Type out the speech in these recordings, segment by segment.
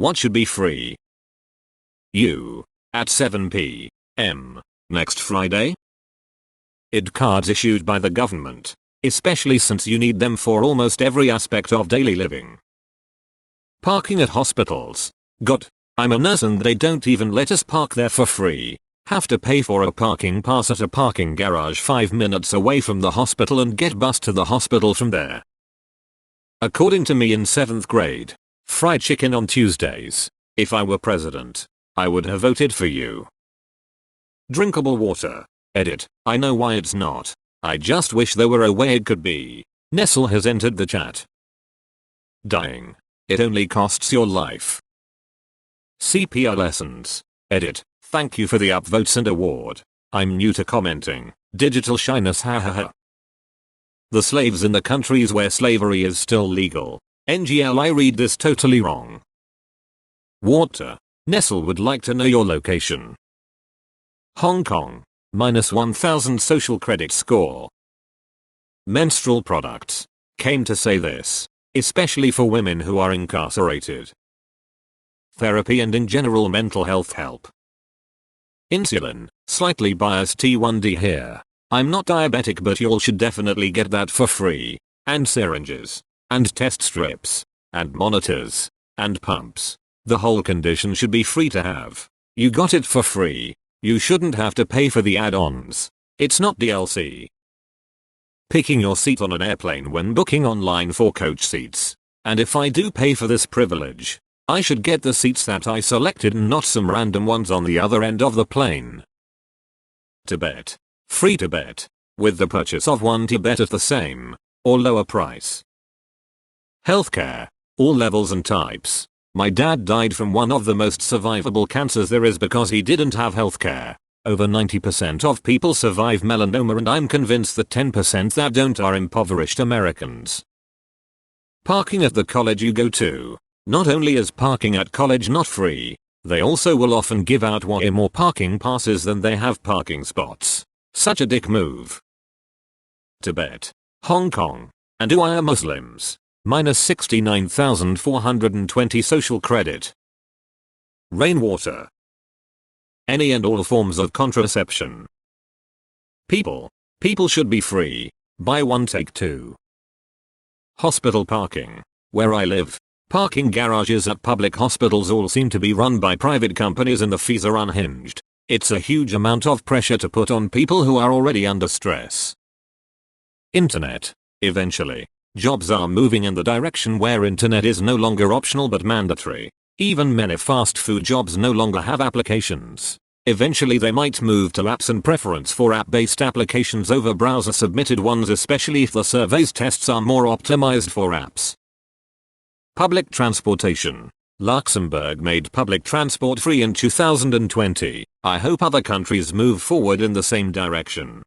What should be free? You. At 7 p.m. next Friday? ID cards issued by the government, especially since you need them for almost every aspect of daily living. Parking at hospitals. God, I'm a nurse and they don't even let us park there for free. Have to pay for a parking pass at a parking garage 5 minutes away from the hospital and get bus to the hospital from there. According to me in 7th grade, fried chicken on Tuesdays. If I were president, I would have voted for you. Drinkable water. Edit. I know why it's not. I just wish there were a way it could be. Nestle has entered the chat. Dying. It only costs your life. CPR lessons. Edit. Thank you for the upvotes and award. I'm new to commenting. Digital shyness, hahaha. The slaves in the countries where slavery is still legal. NGL, I read this totally wrong. Water. Nestle would like to know your location. Hong Kong. -1000 social credit score. Menstrual products. Came to say this, especially for women who are incarcerated. Therapy and in general mental health help. Insulin. Slightly biased T1D here. I'm not diabetic but y'all should definitely get that for free. And syringes. And test strips. And monitors. And pumps. The whole condition should be free to have. You got it for free. You shouldn't have to pay for the add-ons. It's not DLC. Picking your seat on an airplane when booking online for coach seats. And if I do pay for this privilege, I should get the seats that I selected and not some random ones on the other end of the plane. Tibet. Free Tibet. With the purchase of one Tibet at the same, or lower price. Healthcare. All levels and types. My dad died from one of the most survivable cancers there is because he didn't have healthcare. Over 90% of people survive melanoma and I'm convinced that 10% that don't are impoverished Americans. Parking at the college you go to. Not only is parking at college not free, they also will often give out way more parking passes than they have parking spots. Such a dick move. Tibet. Hong Kong. And who are Muslims? -69,420 social credit. Rainwater. Any and all forms of contraception. People should be free. Buy one take two. Hospital parking. Where I live, parking garages at public hospitals all seem to be run by private companies and the fees are unhinged. It's a huge amount of pressure to put on people who are already under stress. Internet. Eventually, jobs are moving in the direction where internet is no longer optional but mandatory. Even many fast food jobs no longer have applications. Eventually they might move to apps and preference for app-based applications over browser-submitted ones, especially if the survey's tests are more optimized for apps. Public transportation. Luxembourg made public transport free in 2020. I hope other countries move forward in the same direction.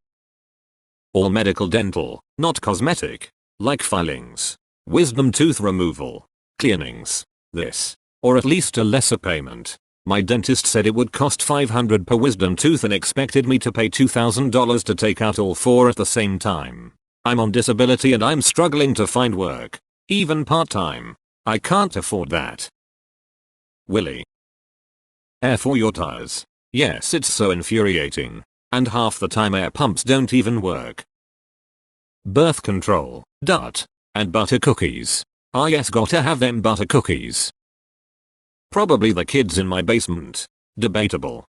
All medical dental, not cosmetic, like filings, wisdom tooth removal, cleanings, this, or at least a lesser payment. My dentist said it would cost $500 per wisdom tooth and expected me to pay $2,000 to take out all four at the same time. I'm on disability and I'm struggling to find work, even part-time. I can't afford that. Willy. Air for your tires. Yes, it's so infuriating. And half the time air pumps don't even work. Birth control, DUT, and butter cookies. Ah yes, gotta have them butter cookies. Probably the kids in my basement. Debatable.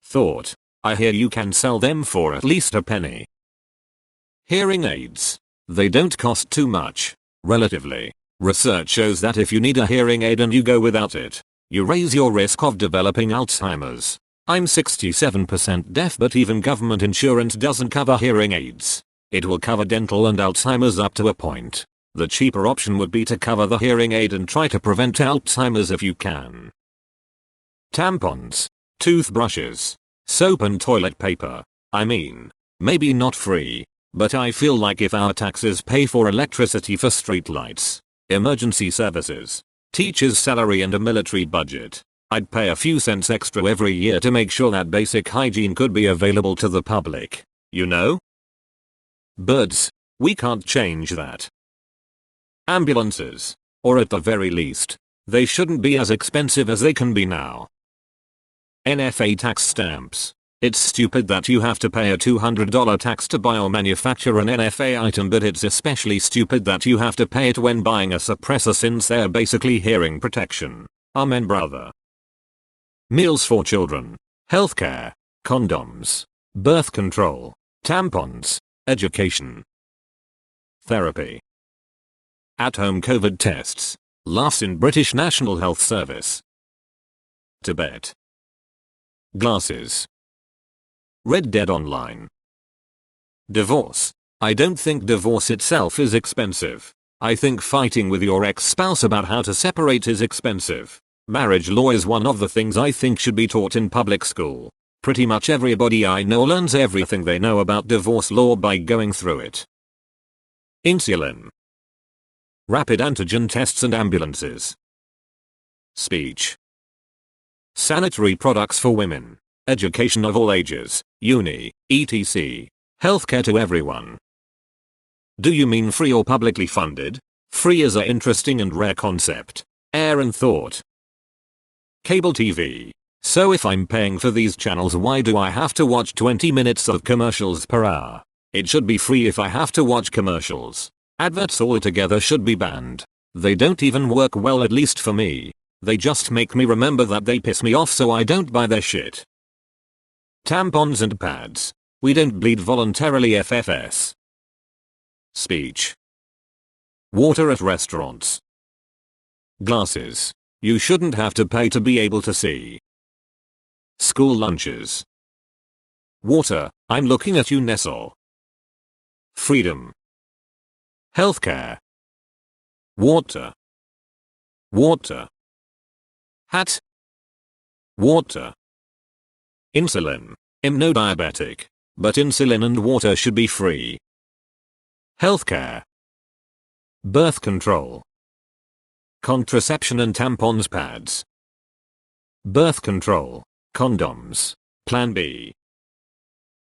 Thought. I hear you can sell them for at least a penny. Hearing aids. They don't cost too much, relatively. Research shows that if you need a hearing aid and you go without it, you raise your risk of developing Alzheimer's. I'm 67% deaf but even government insurance doesn't cover hearing aids. It will cover dental and Alzheimer's up to a point. The cheaper option would be to cover the hearing aid and try to prevent Alzheimer's if you can. Tampons, toothbrushes, soap and toilet paper. I mean, maybe not free, but I feel like if our taxes pay for electricity for streetlights, emergency services, teachers' salary and a military budget, I'd pay a few cents extra every year to make sure that basic hygiene could be available to the public. You know? Birds. We can't change that. Ambulances. Or at the very least, They shouldn't be as expensive as they can be now. NFA tax stamps. It's stupid that you have to pay a $200 tax to buy or manufacture an NFA item, but it's especially stupid that you have to pay it when buying a suppressor, since they're basically hearing protection. Amen, brother. Meals for children. Healthcare. Condoms. Birth control. Tampons. Education. Therapy. At-home COVID tests. Laughs in British National Health Service. Tibet. Glasses. Red Dead Online. Divorce. I don't think divorce itself is expensive. I think fighting with your ex-spouse about how to separate is expensive. Marriage law is one of the things I think should be taught in public school. Pretty much everybody I know learns everything they know about divorce law by going through it. Insulin. Rapid antigen tests and ambulances. Speech. Sanitary products for women. Education of all ages, uni, etc. Healthcare to everyone. Do you mean free or publicly funded? Free is a interesting and rare concept. Air and thought. Cable TV. So if I'm paying for these channels, why do I have to watch 20 minutes of commercials per hour? It should be free if I have to watch commercials. Adverts altogether should be banned. They don't even work well, at least for me. They just make me remember that they piss me off, so I don't buy their shit. Tampons and pads. We don't bleed voluntarily, FFS. Speech. Water at restaurants. Glasses. You shouldn't have to pay to be able to see. School lunches. Water. I'm looking at you, Nestle. Freedom. Healthcare. Water. Water. Hat. Water. Insulin. I'm no diabetic, but insulin and water should be free. Healthcare. Birth control. Contraception and tampons, pads. Birth control. Condoms. Plan B.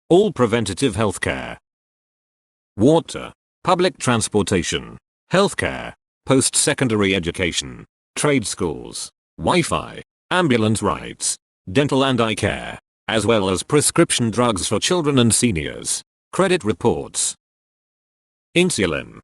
All preventative healthcare. Water. Public transportation. Healthcare. Post-secondary education. Trade schools. Wi-Fi. Ambulance rides. Dental and eye care. As well as prescription drugs for children and seniors. Credit reports. Insulin.